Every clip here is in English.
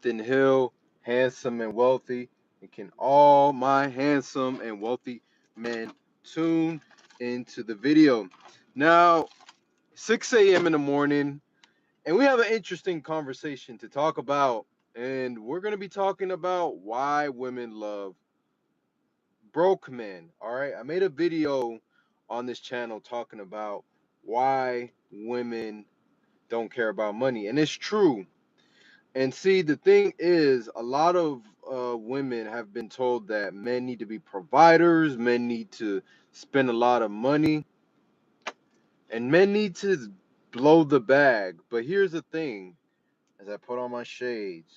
Hill, handsome and wealthy. And can all my handsome and wealthy men tune into the video? Now, 6 a.m. in the morning, and we have an interesting conversation to talk about. And we're going to be talking about why women love broke men. All right. I made a video on this channel talking about why women don't care about money. And it's true. And see, the thing is, a lot of women have been told that men need to be providers, men need to spend a lot of money, and men need to blow the bag. But here's the thing, as I put on my shades,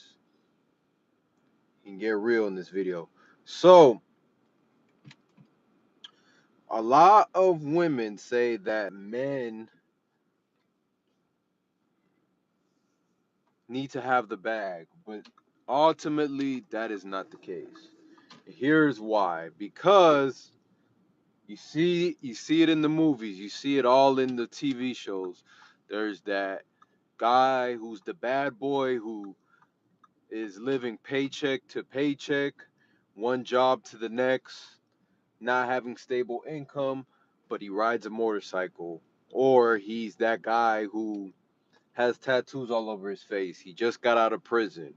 you can get real in this video. So, a lot of women say that men need to have the bag, but ultimately, that is not the case. Here's why. Because you see it in the movies, you see it all in the TV shows. There's that guy who's the bad boy who is living paycheck to paycheck, one job to the next, not having stable income, but he rides a motorcycle. Or he's that guy who has tattoos all over his face. He just got out of prison.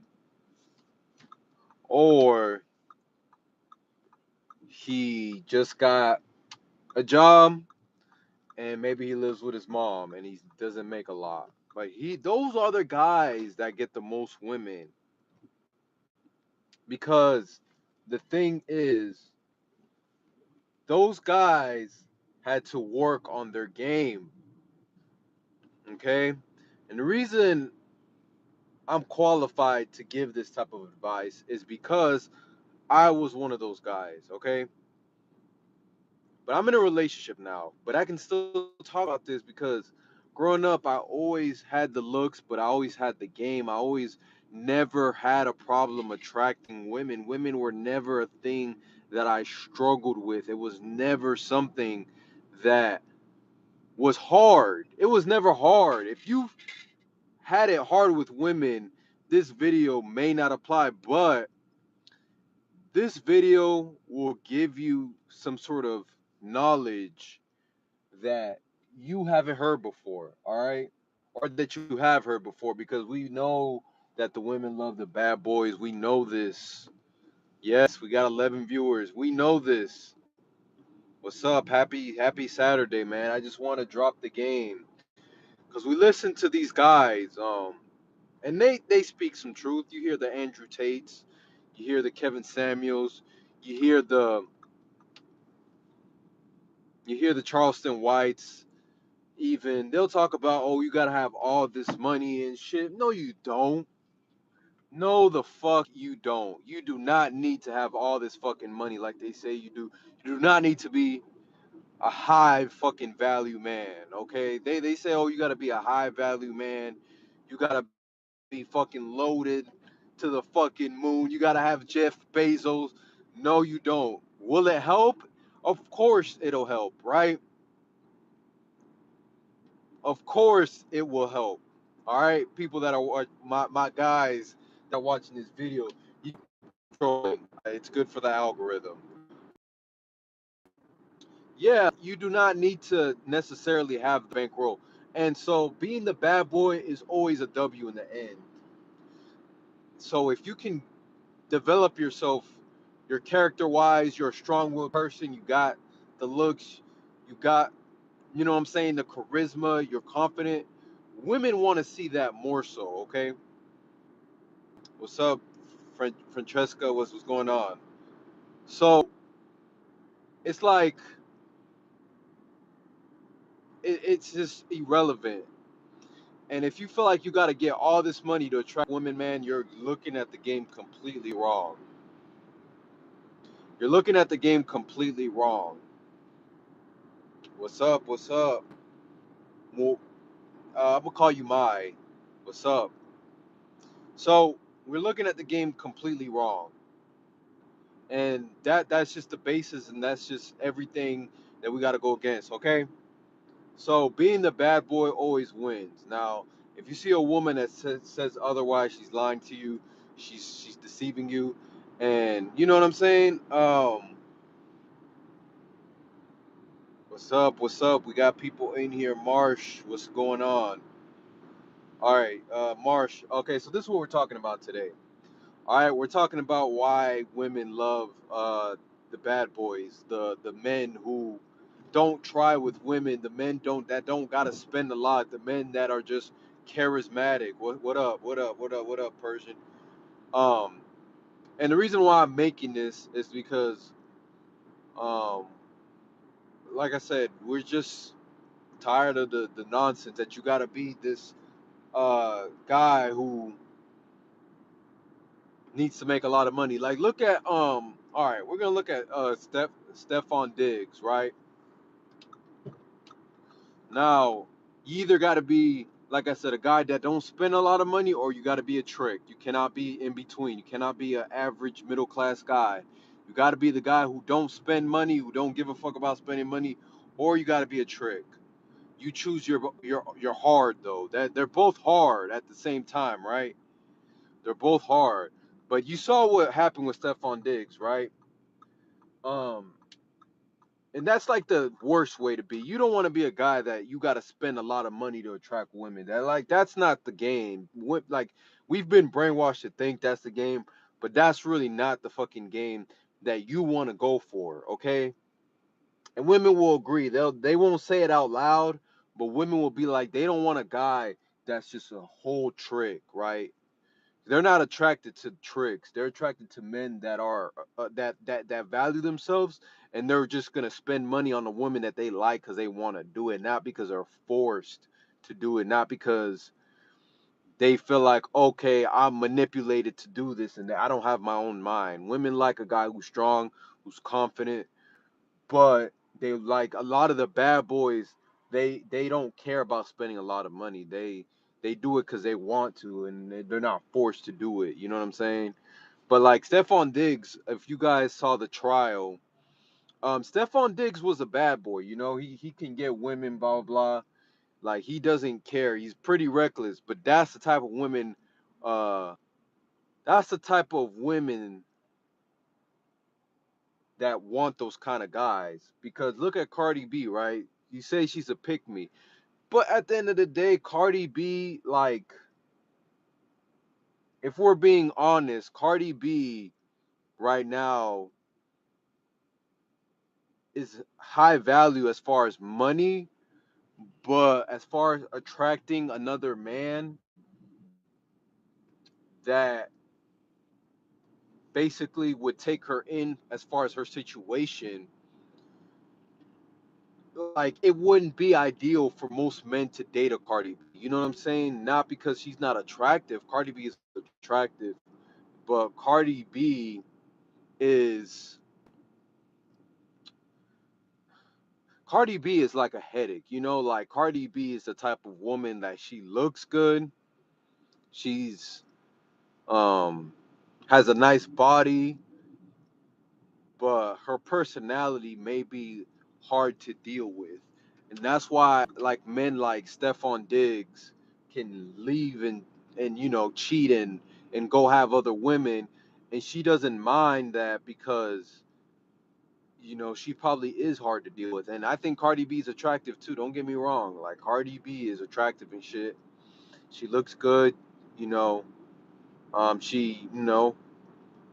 Or he just got a job and maybe he lives with his mom and he doesn't make a lot. But those are the guys that get the most women because the thing is those guys had to work on their game, okay? And the reason I'm qualified to give this type of advice is because I was one of those guys, okay? But I'm in a relationship now, but I can still talk about this because growing up, I always had the looks, but I always had the game. I always never had a problem attracting women. Women were never a thing that I struggled with. It was never something that was hard. It was never hard. If you had it hard with women, this video may not apply, but this video will give you some sort of knowledge that you haven't heard before, all right? Or that you have heard before because we know that the women love the bad boys. We know this. Yes, we got 11 viewers. We know this. What's up? Happy Saturday, man. I just want to drop the game cuz we listen to these guys and they speak some truth. You hear the Andrew Tates, you hear the Kevin Samuels, you hear the you hear the Charleston Whites. Even they'll talk about, oh, you gotta have all this money and shit. No, you don't. No, the fuck you don't. You do not need to have all this fucking money like they say you do. You do not need to be a high fucking value man. Okay, they say, oh, you gotta be a high value man. You gotta be fucking loaded to the fucking moon. You gotta have Jeff Bezos. No, you don't. Will it help? Of course it'll help, right? Of course it will help. All right, people that are my guys that are watching this video, you control it. It's good for the algorithm. Yeah, you do not need to necessarily have the bankroll. And so being the bad boy is always a W in the end. So if you can develop yourself, your character wise, you're a strong-willed person, you got the looks, you got, you know what I'm saying, the charisma, you're confident. Women want to see that more so, okay? What's up, Francesca? What's going on? So it's like it's just irrelevant. And if you feel like you got to get all this money to attract women, man, you're looking at the game completely wrong. You're looking at the game completely wrong. What's up? What's up? Well, I'm gonna call you Mai. What's up? So we're looking at the game completely wrong, and that's just the basis, and that's just everything that we got to go against. Okay. So being the bad boy always wins. Now, if you see a woman that says otherwise, she's lying to you. she's deceiving you, and you know what I'm saying. What's up? What's up? We got people in here. Marsh, what's going on? All right, Marsh. Okay, so this is what we're talking about today. All right, we're talking about why women love the bad boys, the men who don't try with women, the men don't gotta spend a lot, the men that are just charismatic. What up? What up? What up? What up, Persian? Um, and the reason why I'm making this is because, um, like I said, we're just tired of the nonsense that you gotta be this guy who needs to make a lot of money. Like look at all right, we're gonna look at Stephon Diggs, right? Now, you either gotta be, like I said, a guy that don't spend a lot of money, or you gotta be a trick. You cannot be in between. You cannot be an average middle class guy. You gotta be the guy who don't spend money, who don't give a fuck about spending money, or you gotta be a trick. You choose your hard though. That they're both hard at the same time, right? They're both hard. But you saw what happened with Stephon Diggs, right? Um, and that's like the worst way to be. You don't want to be a guy that you got to spend a lot of money to attract women. That's not the game. Like we've been brainwashed to think that's the game, but that's really not the fucking game that you want to go for, okay? And women will agree. They won't say it out loud, but women will be like they don't want a guy that's just a whole trick, right? They're not attracted to tricks. They're attracted to men that are that value themselves, and they're just gonna spend money on a woman that they like because they want to do it, not because they're forced to do it, not because they feel like, okay, I'm manipulated to do this and that. I don't have my own mind. Women like a guy who's strong, who's confident, but they like a lot of the bad boys. They don't care about spending a lot of money. They do it because they want to, and they're not forced to do it. You know what I'm saying? But like Stephon Diggs, if you guys saw the trial, Stephon Diggs was a bad boy. You know, he can get women, blah blah blah. Like he doesn't care. He's pretty reckless. But that's the type of women. Uh, that's the type of women that want those kind of guys. Because look at Cardi B, right? You say she's a pick me, but at the end of the day, Cardi B, like, if we're being honest, Cardi B right now is high value as far as money, but as far as attracting another man that basically would take her in as far as her situation, like it wouldn't be ideal for most men to date a Cardi B. You know what I'm saying? Not because she's not attractive. Cardi B is attractive, but is Cardi B is like a headache. You know, like Cardi B is the type of woman that she looks good. She's um has a nice body, but her personality may be hard to deal with. And that's why like men like Stephon Diggs can leave and cheat and go have other women, and she doesn't mind that because she probably is hard to deal with. And I think Cardi B is attractive too. Don't get me wrong. Like Cardi B is attractive and shit. She looks good, you know. She,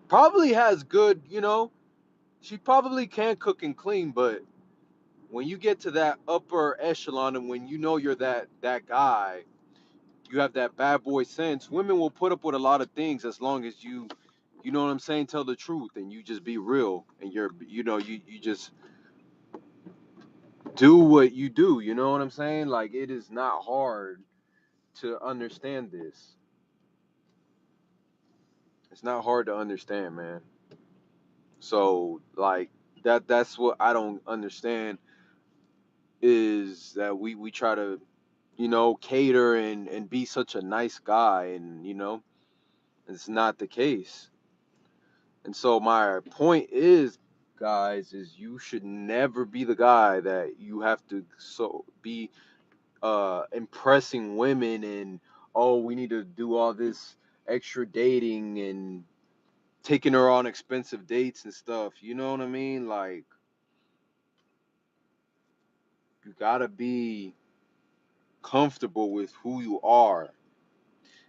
probably has good, she probably can cook and clean, but when you get to that upper echelon and when you know you're that guy, you have that bad boy sense, women will put up with a lot of things as long as you know what I'm saying, tell the truth and you just be real and you just do what you do, you know what I'm saying? Like it is not hard to understand this. It's not hard to understand, man. So like that's what I don't understand is that we try to cater and be such a nice guy, and it's not the case. And so my point is, guys, is you should never be the guy that you have to be impressing women and, oh, we need to do all this extra dating and taking her on expensive dates and stuff. You know what I mean? Like, you gotta be comfortable with who you are.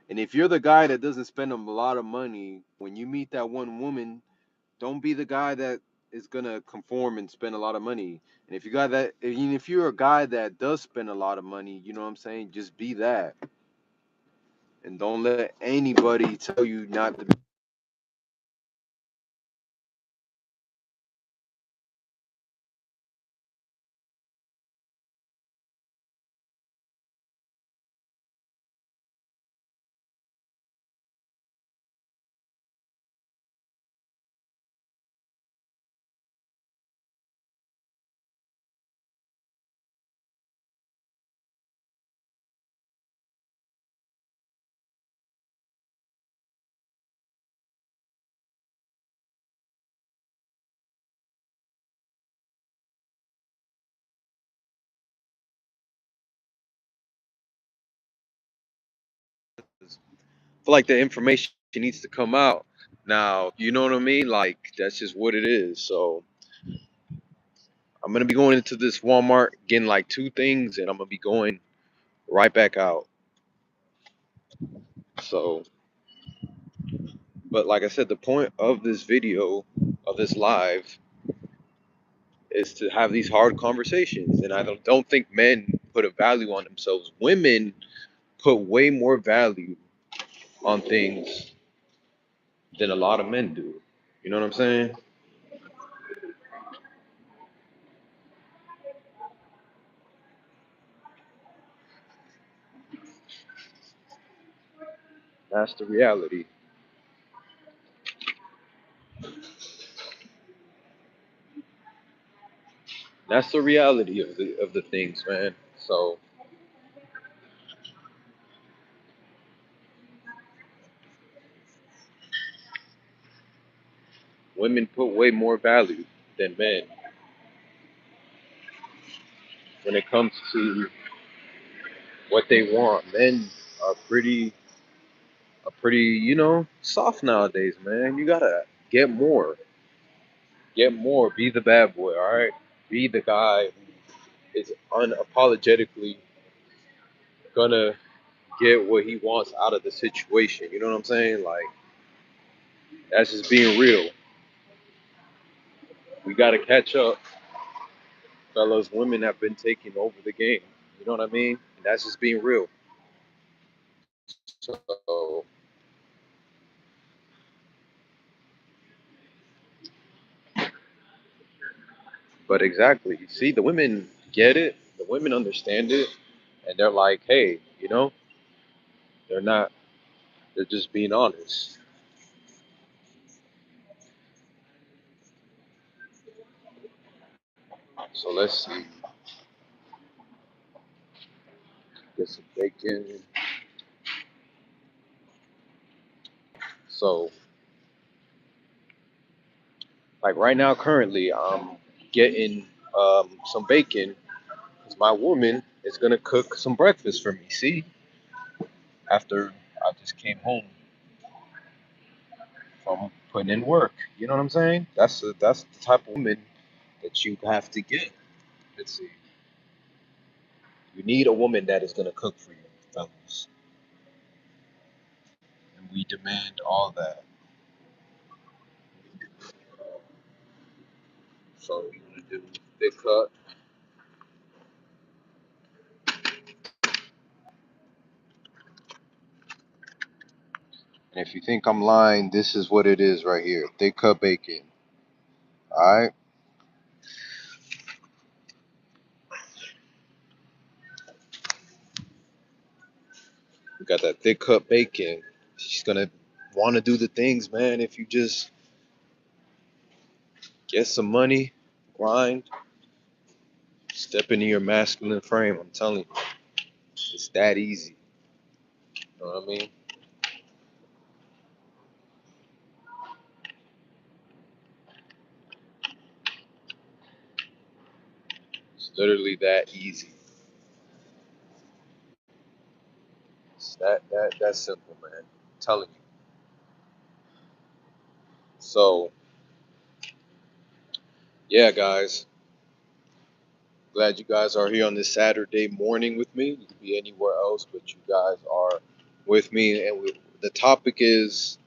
And if you're the guy that doesn't spend a lot of money, when you meet that one woman, don't be the guy that is gonna conform and spend a lot of money. And if you got that, even if you're a guy that does spend a lot of money, you know what I'm saying? Just be that, and don't let anybody tell you not to be. I feel like the information needs to come out now. You know what I mean? Like, that's just what it is. So I'm gonna be going into this Walmart, getting like two things, and I'm gonna be going right back out. So, but like I said, the point of this video, of this live, is to have these hard conversations. And I don't think men put a value on themselves. Women put way more value on things than a lot of men do. You know what I'm saying? That's the reality. That's the reality of the things, man. So women put way more value than men when it comes to what they want. Men are pretty, soft nowadays, man. You gotta get more, get more. Be the bad boy, all right. Be the guy who is unapologetically gonna get what he wants out of the situation. You know what I'm saying? Like, that's just being real. We gotta catch up, fellas. Women have been taking over the game. You know what I mean? And that's just being real. So, but exactly, you see, the women get it. The women understand it, and they're like, hey, they're not. They're just being honest. So let's see. Get some bacon. So, like right now, currently, I'm getting some bacon because my woman is gonna cook some breakfast for me. See, after I just came home from putting in work. You know what I'm saying? That's the type of woman that you have to get. Let's see. You need a woman that is gonna cook for you, fellas, and we demand all that. So we want to do thick cut. And if you think I'm lying, this is what it is right here. Thick cut bacon. Alright? We got that thick cut bacon. She's gonna wanna do the things, man, if you just get some money, grind, step into your masculine frame. I'm telling you. It's that easy. You know what I mean? It's literally that easy. It's that simple, man. I'm telling you. So, yeah, guys, glad you guys are here on this Saturday morning with me. You could be anywhere else, but you guys are with me. And the topic is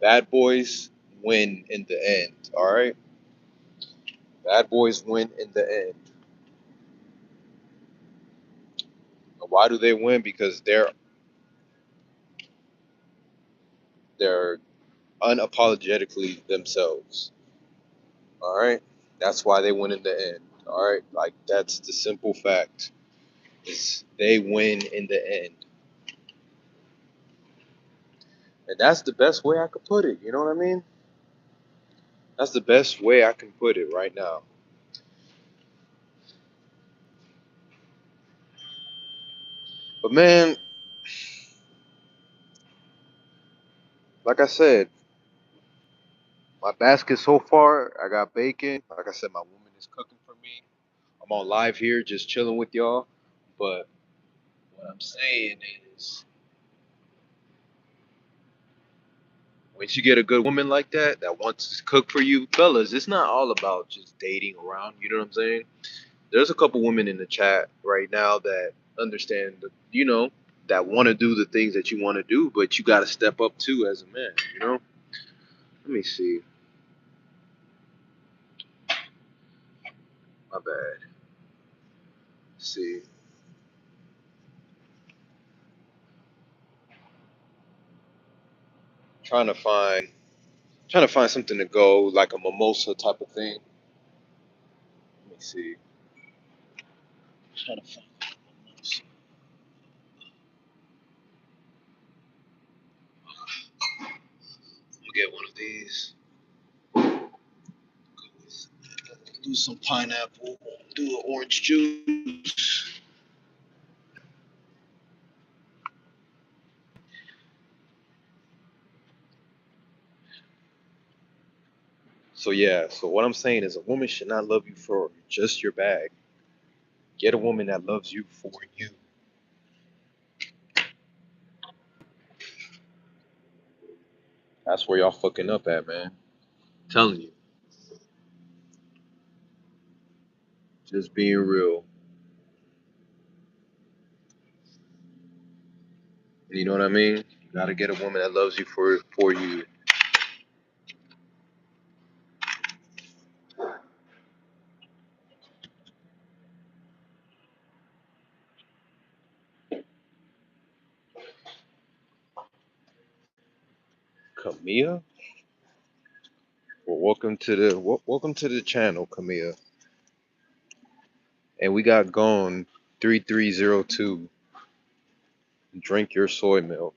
bad boys win in the end. All right? Bad boys win in the end. Why do they win? Because they're unapologetically themselves. All right? That's why they win in the end. All right? Like, that's the simple fact. Is they win in the end. And that's the best way I could put it. You know what I mean? That's the best way I can put it right now. But man, like I said, my basket so far, I got bacon. Like I said, my woman is cooking for me. I'm on live here just chilling with y'all. But what I'm saying is, once you get a good woman like that wants to cook for you, fellas, it's not all about just dating around. You know what I'm saying? There's a couple women in the chat right now that understand, that want to do the things that you want to do, but you got to step up too as a man. You know? Let me see. My bad. Let's see. Trying to find, trying to find something to go like a mimosa type of thing. Let me see. Trying to find a mimosa. I'm gonna get one of these. Do some pineapple. Do an orange juice. So yeah. So what I'm saying is, a woman should not love you for just your bag. Get a woman that loves you for you. That's where y'all fucking up at, man. I'm telling you. Just being real. You know what I mean? You gotta get a woman that loves you for you. Camilla? Well, welcome to the channel, Camilla. And we got gone 3302. Drink your soy milk.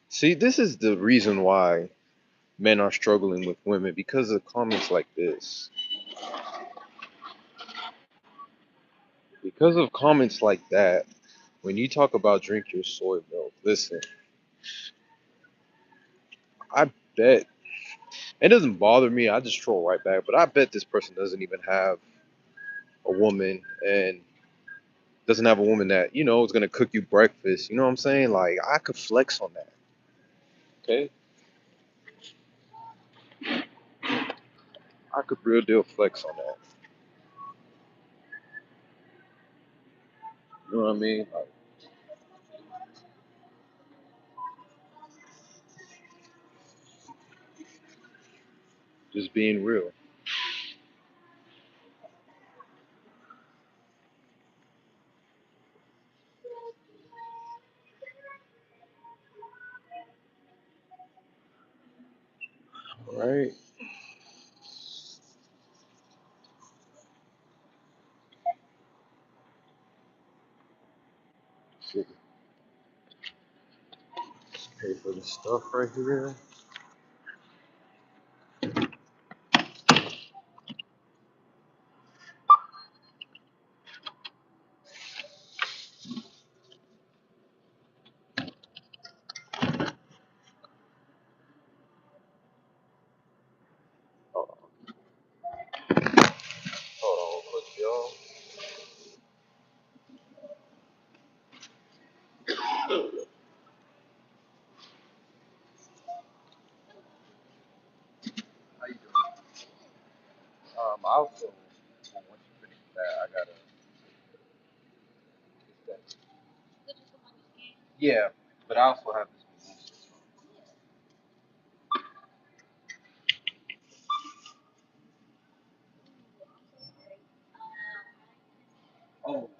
See, this is the reason why men are struggling with women, because of comments like this. Because of comments like that, when you talk about drink your soy milk, listen, I bet it doesn't bother me. I just troll right back. But I bet this person doesn't even have a woman, and doesn't have a woman that, is gonna cook you breakfast. You know what I'm saying? Like, I could flex on that. Okay? I could real deal flex on that. You know what I mean? Like, just being real. All right? Shit. Pay for the stuff right here. Oh, hold on, quick, y'all. Also, well, once you finish that, I gotta get that. Yeah, but I also have this mimosa. Oh, all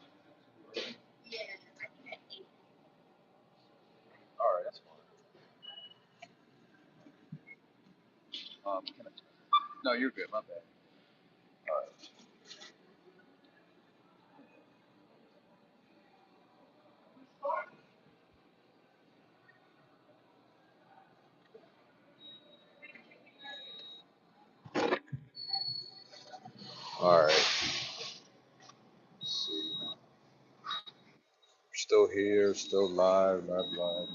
right, that's fine. Can I, no, you're good. My bad. All right. All right. Let's see. Still here, still live, live, live.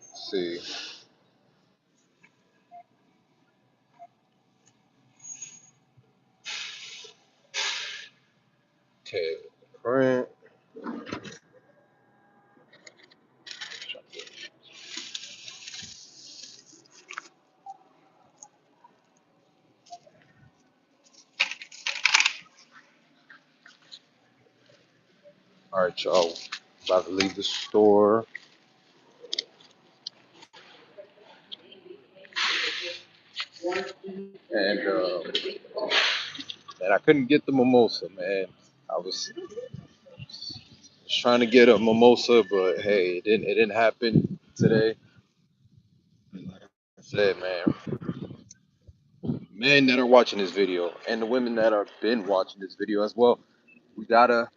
Let's see. Okay. Print. All right, y'all. About to leave the store, and and I couldn't get the mimosa, man. I was trying to get a mimosa, but hey, it didn't happen today. I said, man, men that are watching this video and the women that have been watching this video as well, we gotta